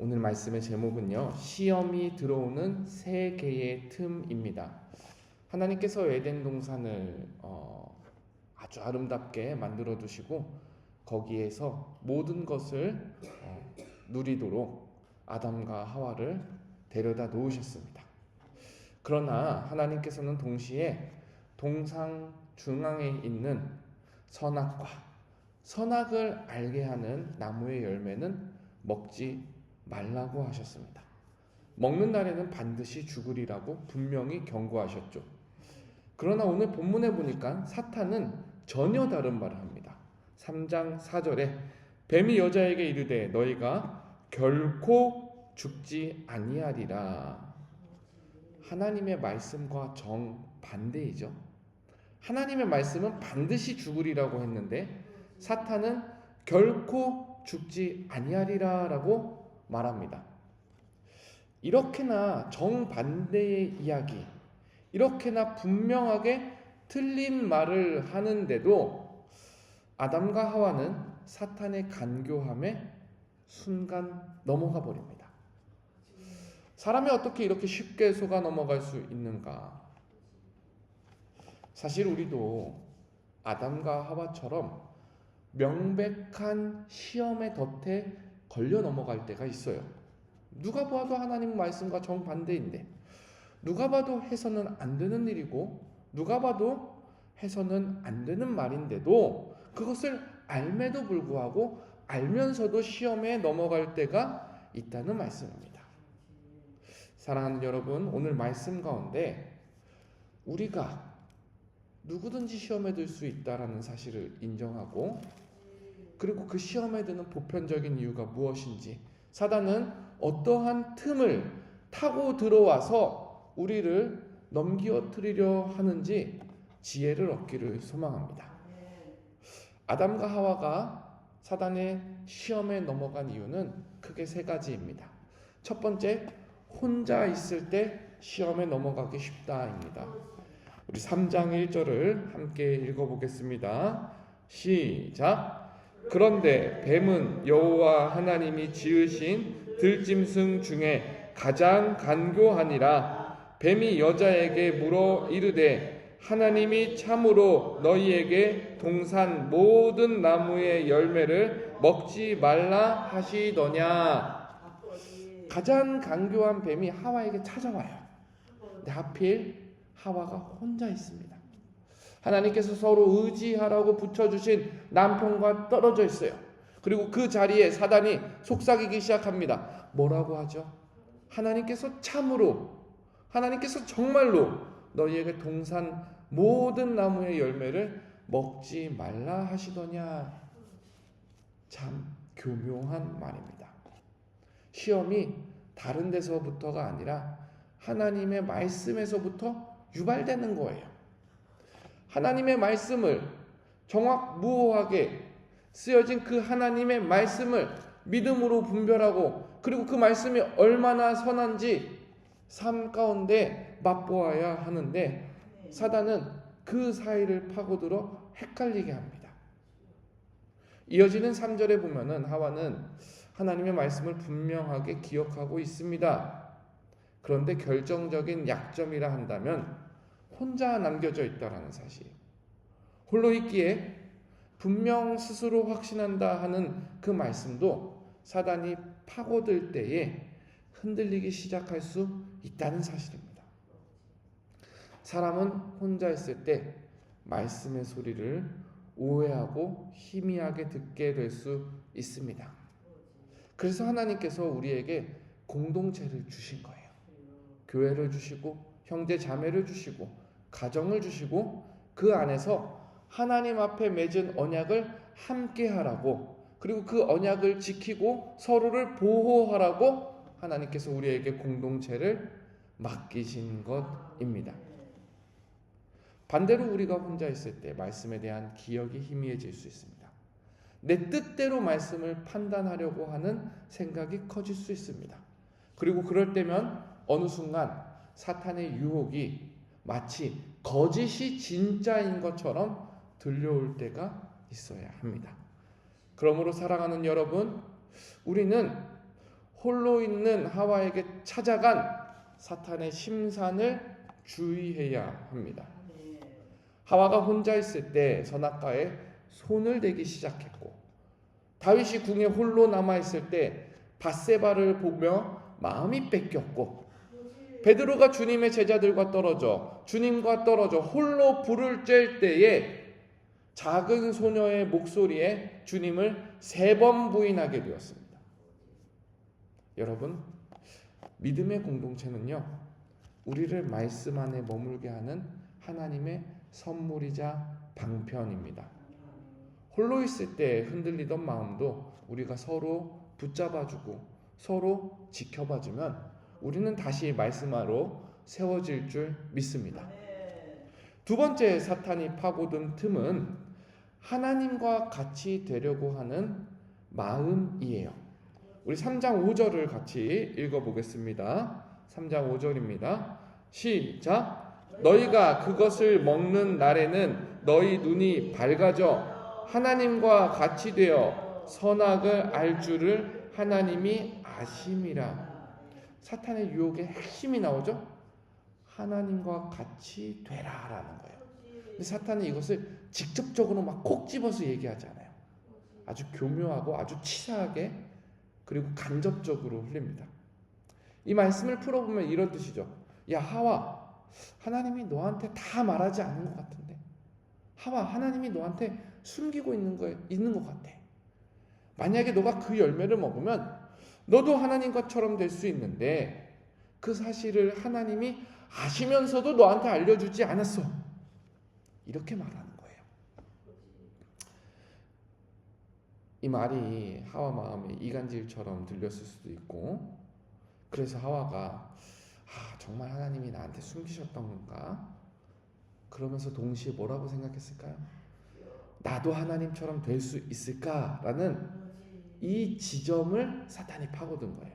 오늘 말씀의 제목은요, 시험이 들어오는 세 개의 틈입니다. 하나님께서 에덴 동산을 아주 아름답게 만들어 두시고 거기에서 모든 것을 누리도록 아담과 하와를 데려다 놓으셨습니다. 그러나 하나님께서는 동시에 동상 중앙에 있는 선악을 알게 하는 나무의 열매는 먹지 말라고 하셨습니다. 먹는 날에는 반드시 죽으리라고 분명히 경고하셨죠. 그러나 오늘 본문에 보니까 사탄은 전혀 다른 말을 합니다. 3장 4절에 뱀이 여자에게 이르되 너희가 결코 죽지 아니하리라. 하나님의 말씀과 정반대이죠. 하나님의 말씀은 반드시 죽으리라고 했는데 사탄은 결코 죽지 아니하리라라고 말합니다. 이렇게나 정반대의 이야기, 이렇게나 분명하게 틀린 말을 하는데도 아담과 하와는 사탄의 간교함에 순간 넘어가 버립니다. 사람이 어떻게 이렇게 쉽게 속아 넘어갈 수 있는가? 사실 우리도 아담과 하와처럼 명백한 시험의 덫에 걸려 넘어갈 때가 있어요. 누가 봐도 하나님 말씀과 정반대인데, 누가 봐도 해서는 안 되는 일이고, 누가 봐도 해서는 안 되는 말인데도 그것을 알매도 불구하고 알면서도 시험에 넘어갈 때가 있다는 말씀입니다. 사랑하는 여러분, 오늘 말씀 가운데 우리가 누구든지 시험에 들 수 있다라는 사실을 인정하고, 그리고 그 시험에 드는 보편적인 이유가 무엇인지, 사단은 어떠한 틈을 타고 들어와서 우리를 넘겨뜨리려 하는지 지혜를 얻기를 소망합니다. 아담과 하와가 사단의 시험에 넘어간 이유는 크게 세 가지입니다. 첫 번째, 혼자 있을 때 시험에 넘어가기 쉽다입니다. 우리 3장 1절을 함께 읽어보겠습니다. 시작. 그런데 뱀은 여호와 하나님이 지으신 들짐승 중에 가장 간교하니라. 뱀이 여자에게 물어 이르되 하나님이 참으로 너희에게 동산 모든 나무의 열매를 먹지 말라 하시더냐. 가장 간교한 뱀이 하와에게 찾아와요. 근데 하필 하와가 혼자 있습니다. 하나님께서 서로 의지하라고 붙여주신 남편과 떨어져 있어요. 그리고 그 자리에 사단이 속삭이기 시작합니다. 뭐라고 하죠? 하나님께서 참으로, 하나님께서 정말로 너희에게 동산 모든 나무의 열매를 먹지 말라 하시더냐. 참 교묘한 말입니다. 시험이 다른 데서부터가 아니라 하나님의 말씀에서부터 유발되는 거예요. 하나님의 말씀을 정확무오하게 쓰여진 그 하나님의 말씀을 믿음으로 분별하고, 그리고 그 말씀이 얼마나 선한지 삶 가운데 맛보아야 하는데 사단은 그 사이를 파고들어 헷갈리게 합니다. 이어지는 3절에 보면은 하와는 하나님의 말씀을 분명하게 기억하고 있습니다. 그런데 결정적인 약점이라 한다면 혼자 남겨져 있다라는 사실. 홀로 있기에 분명 스스로 확신한다 하는 그 말씀도 사단이 파고들 때에 흔들리기 시작할 수 있다는 사실입니다. 사람은 혼자 있을 때 말씀의 소리를 오해하고 희미하게 듣게 될 수 있습니다. 그래서 하나님께서 우리에게 공동체를 주신 거예요. 교회를 주시고 형제 자매를 주시고 가정을 주시고 그 안에서 하나님 앞에 맺은 언약을 함께 하라고, 그리고 그 언약을 지키고 서로를 보호하라고 하나님께서 우리에게 공동체를 맡기신 것입니다. 반대로 우리가 혼자 있을 때 말씀에 대한 기억이 희미해질 수 있습니다. 내 뜻대로 말씀을 판단하려고 하는 생각이 커질 수 있습니다. 그리고 그럴 때면 어느 순간 사탄의 유혹이 마치 거짓이 진짜인 것처럼 들려올 때가 있어야 합니다. 그러므로 사랑하는 여러분, 우리는 홀로 있는 하와에게 찾아간 사탄의 심산을 주의해야 합니다. 하와가 혼자 있을 때 선악과에 손을 대기 시작했고, 다윗이 궁에 홀로 남아있을 때 밧세바를 보며 마음이 뺏겼고, 베드로가 주님의 제자들과 주님과 떨어져 홀로 불을 쬐을 때에 작은 소녀의 목소리에 주님을 3번 부인하게 되었습니다. 여러분, 믿음의 공동체는요, 우리를 말씀 안에 머물게 하는 하나님의 선물이자 방편입니다. 홀로 있을 때 흔들리던 마음도 우리가 서로 붙잡아주고 서로 지켜봐주면 우리는 다시 말씀하러 세워질 줄 믿습니다. 두 번째 사탄이 파고든 틈은 하나님과 같이 되려고 하는 마음이에요. 우리 3장 5절을 같이 읽어보겠습니다. 3장 5절입니다. 시작. 너희가 그것을 먹는 날에는 너희 눈이 밝아져 하나님과 같이 되어 선악을 알 줄을 하나님이 아심이라. 사탄의 유혹의 핵심이 나오죠. 하나님과 같이 되라라는 거예요. 근데 사탄은 이것을 직접적으로 막 콕 집어서 얘기하지 않아요. 아주 교묘하고 아주 치사하게 그리고 간접적으로 흘립니다. 이 말씀을 풀어보면 이런 뜻이죠. 야 하와, 하나님이 너한테 다 말하지 않은 것 같은데, 하와, 하나님이 너한테 숨기고 있는 것 같아. 만약에 너가 그 열매를 먹으면 너도 하나님 것처럼 될 수 있는데 그 사실을 하나님이 아시면서도 너한테 알려주지 않았어. 이렇게 말하는 거예요. 이 말이 하와 마음에 이간질처럼 들렸을 수도 있고, 그래서 하와가 정말 하나님이 나한테 숨기셨던 건가? 그러면서 동시에 뭐라고 생각했을까요? 나도 하나님처럼 될 수 있을까라는 이 지점을 사탄이 파고든 거예요.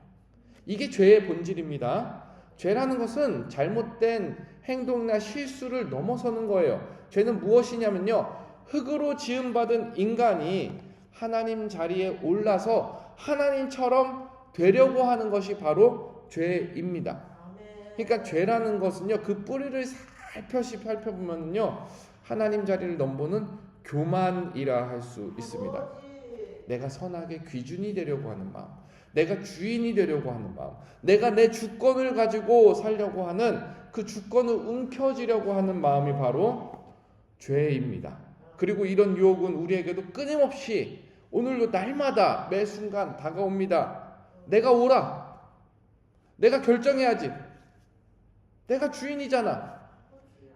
이게 죄의 본질입니다. 죄라는 것은 잘못된 행동이나 실수를 넘어서는 거예요. 죄는 무엇이냐면요, 흙으로 지음받은 인간이 하나님 자리에 올라서 하나님처럼 되려고 하는 것이 바로 죄입니다. 그러니까 죄라는 것은요, 그 뿌리를 살펴시 살펴보면요, 하나님 자리를 넘보는 교만이라 할 수 있습니다. 내가 선악의 귀준이 되려고 하는 마음, 내가 주인이 되려고 하는 마음, 내가 내 주권을 가지고 살려고 하는 그 주권을 움켜쥐려고 하는 마음이 바로 죄입니다. 그리고 이런 유혹은 우리에게도 끊임없이 오늘도 날마다 매 순간 다가옵니다. 내가 오라, 내가 결정해야지, 내가 주인이잖아.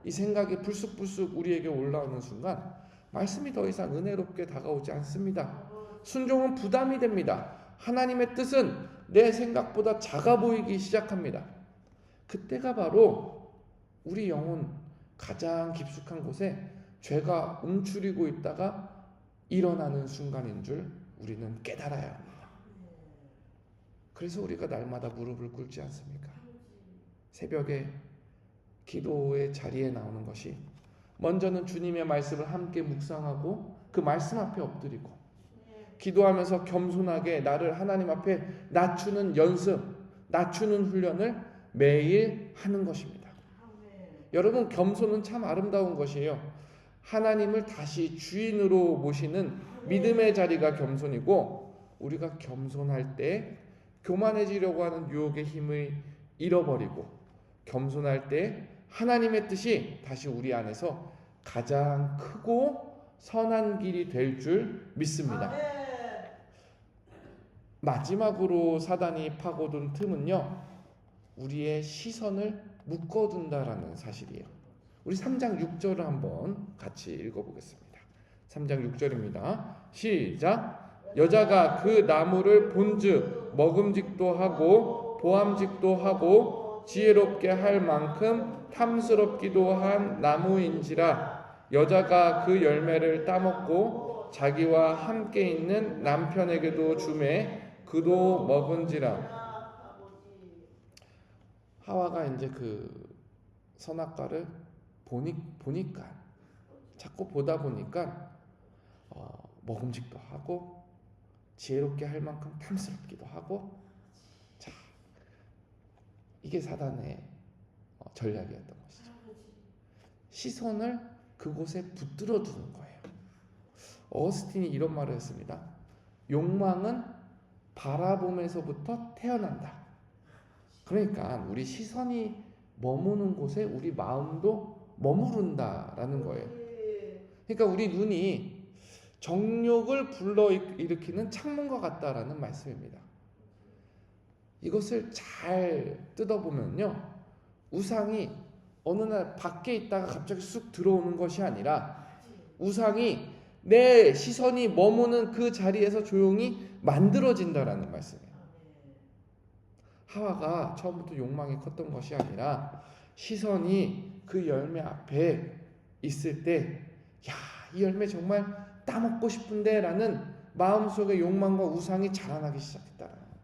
이 생각이 불쑥불쑥 우리에게 올라오는 순간 말씀이 더 이상 은혜롭게 다가오지 않습니다. 순종은 부담이 됩니다. 하나님의 뜻은 내 생각보다 작아 보이기 시작합니다. 그때가 바로 우리 영혼 가장 깊숙한 곳에 죄가 움츠리고 있다가 일어나는 순간인 줄 우리는 깨달아야 합니다. 그래서 우리가 날마다 무릎을 꿇지 않습니까? 새벽에 기도의 자리에 나오는 것이, 먼저는 주님의 말씀을 함께 묵상하고 그 말씀 앞에 엎드리고 기도하면서 겸손하게 나를 하나님 앞에 낮추는 연습, 낮추는 훈련을 매일 하는 것입니다. 여러분, 겸손은 참 아름다운 것이에요. 하나님을 다시 주인으로 모시는 믿음의 자리가 겸손이고, 우리가 겸손할 때 교만해지려고 하는 유혹의 힘을 잃어버리고, 겸손할 때 하나님의 뜻이 다시 우리 안에서 가장 크고 선한 길이 될 줄 믿습니다. 마지막으로 사단이 파고든 틈은요, 우리의 시선을 묶어둔다라는 사실이에요. 우리 3장 6절을 한번 같이 읽어보겠습니다. 3장 6절입니다. 시작. 여자가 그 나무를 본즉 먹음직도 하고 보암직도 하고 지혜롭게 할 만큼 탐스럽기도 한 나무인지라. 여자가 그 열매를 따먹고 자기와 함께 있는 남편에게도 주매 그도 먹은지라. 하와가 이제 그 선악과를 보니까 자꾸 보다 보니까 먹음직도 하고 지혜롭게 할 만큼 탐스럽기도 하고 이게 사단의 전략이었던 것이죠. 시선을 그곳에 붙들어 두는 거예요. 어거스틴이 이런 말을 했습니다. 욕망은 바라봄에서부터 태어난다. 그러니까 우리 시선이 머무는 곳에 우리 마음도 머무른다라는 거예요. 그러니까 우리 눈이 정욕을 불러일으키는 창문과 같다라는 말씀입니다. 이것을 잘 뜯어보면요, 우상이 어느 날 밖에 있다가 갑자기 쑥 들어오는 것이 아니라 우상이 내 시선이 머무는 그 자리에서 조용히 만들어진다라는 말씀이에요. 하와가 처음부터 욕망이 컸던 것이 아니라 시선이 그 열매 앞에 있을 때, 야, 이 열매 정말 따먹고 싶은데 라는 마음속의 욕망과 우상이 자라나기 시작했다라는 거예요.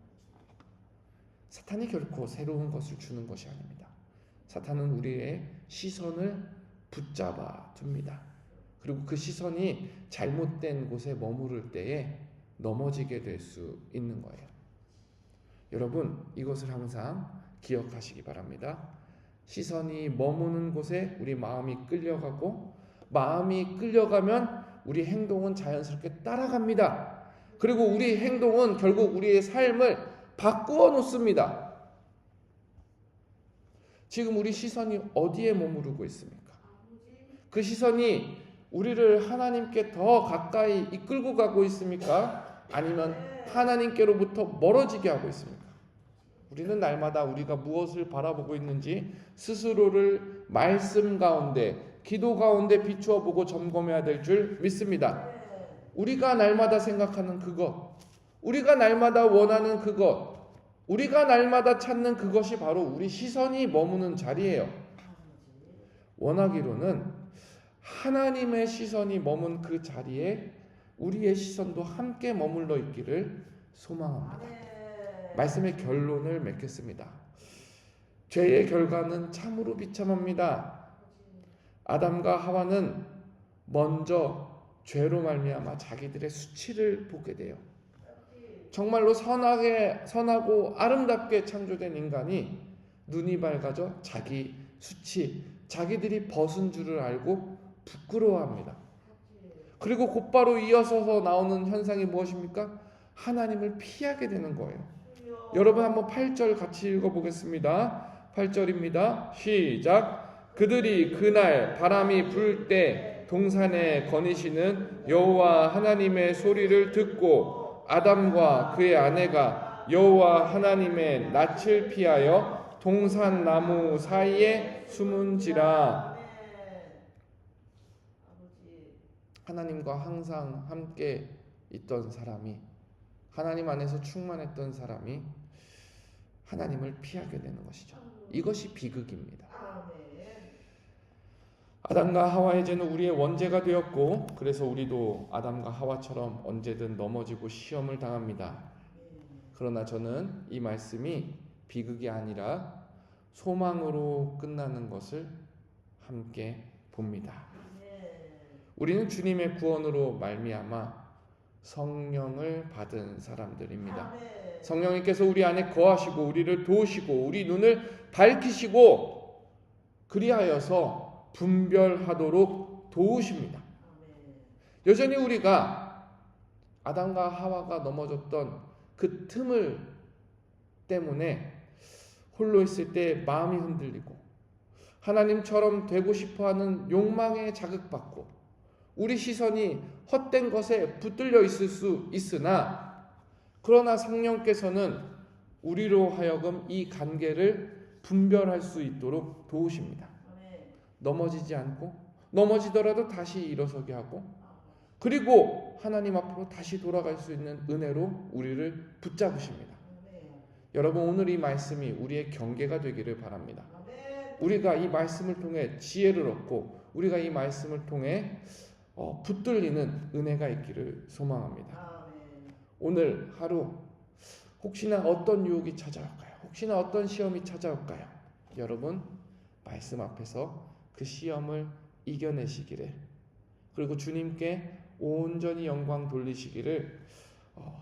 사탄이 결코 새로운 것을 주는 것이 아닙니다. 사탄은 우리의 시선을 붙잡아 둡니다. 그리고 그 시선이 잘못된 곳에 머무를 때에 넘어지게 될 수 있는 거예요. 여러분, 이것을 항상 기억하시기 바랍니다. 시선이 머무는 곳에 우리 마음이 끌려가고, 마음이 끌려가면 우리 행동은 자연스럽게 따라갑니다. 그리고 우리 행동은 결국 우리의 삶을 바꾸어 놓습니다. 지금 우리 시선이 어디에 머무르고 있습니까? 그 시선이 우리를 하나님께 더 가까이 이끌고 가고 있습니까? 아니면 하나님께로부터 멀어지게 하고 있습니까? 우리는 날마다 우리가 무엇을 바라보고 있는지 스스로를 말씀 가운데, 기도 가운데 비추어 보고 점검해야 될 줄 믿습니다. 우리가 날마다 생각하는 그것, 우리가 날마다 원하는 그것, 우리가 날마다 찾는 그것이 바로 우리 시선이 머무는 자리예요. 원하기로는 하나님의 시선이 머문 그 자리에 우리의 시선도 함께 머물러 있기를 소망합니다. 말씀의 결론을 맺겠습니다. 죄의 결과는 참으로 비참합니다. 아담과 하와는 먼저 죄로 말미암아 자기들의 수치를 보게 돼요. 정말로 선하고 아름답게 창조된 인간이 눈이 밝아져 자기 수치, 자기들이 벗은 줄을 알고 부끄러워합니다. 그리고 곧바로 이어서 나오는 현상이 무엇입니까? 하나님을 피하게 되는 거예요. 여러분 한번 8절 같이 읽어보겠습니다. 8절입니다. 시작. 그들이 그날 바람이 불 때 동산에 거니시는 여호와 하나님의 소리를 듣고 아담과 그의 아내가 여호와 하나님의 낯을 피하여 동산 나무 사이에 숨은지라. 하나님과 항상 함께 있던 사람이, 하나님 안에서 충만했던 사람이 하나님을 피하게 되는 것이죠. 이것이 비극입니다. 아담과 하와의 죄는 우리의 원죄가 되었고, 그래서 우리도 아담과 하와처럼 언제든 넘어지고 시험을 당합니다. 그러나 저는 이 말씀이 비극이 아니라 소망으로 끝나는 것을 함께 봅니다. 우리는 주님의 구원으로 말미암아 성령을 받은 사람들입니다. 성령님께서 우리 안에 거하시고 우리를 도우시고 우리 눈을 밝히시고 그리하여서 분별하도록 도우십니다. 여전히 우리가 아담과 하와가 넘어졌던 그 틈을 때문에 홀로 있을 때 마음이 흔들리고 하나님처럼 되고 싶어하는 욕망에 자극받고 우리 시선이 헛된 것에 붙들려 있을 수 있으나, 그러나 성령께서는 우리로 하여금 이 관계를 분별할 수 있도록 도우십니다. 넘어지지 않고 넘어지더라도 다시 일어서게 하고, 그리고 하나님 앞으로 다시 돌아갈 수 있는 은혜로 우리를 붙잡으십니다. 여러분, 오늘 이 말씀이 우리의 경계가 되기를 바랍니다. 우리가 이 말씀을 통해 지혜를 얻고 우리가 이 말씀을 통해 붙들리는 은혜가 있기를 소망합니다. 오늘 하루 혹시나 어떤 유혹이 찾아올까요? 혹시나 어떤 시험이 찾아올까요? 여러분, 말씀 앞에서 그 시험을 이겨내시기를, 그리고 주님께 온전히 영광 돌리시기를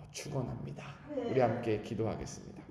축원합니다. 우리 함께 기도하겠습니다.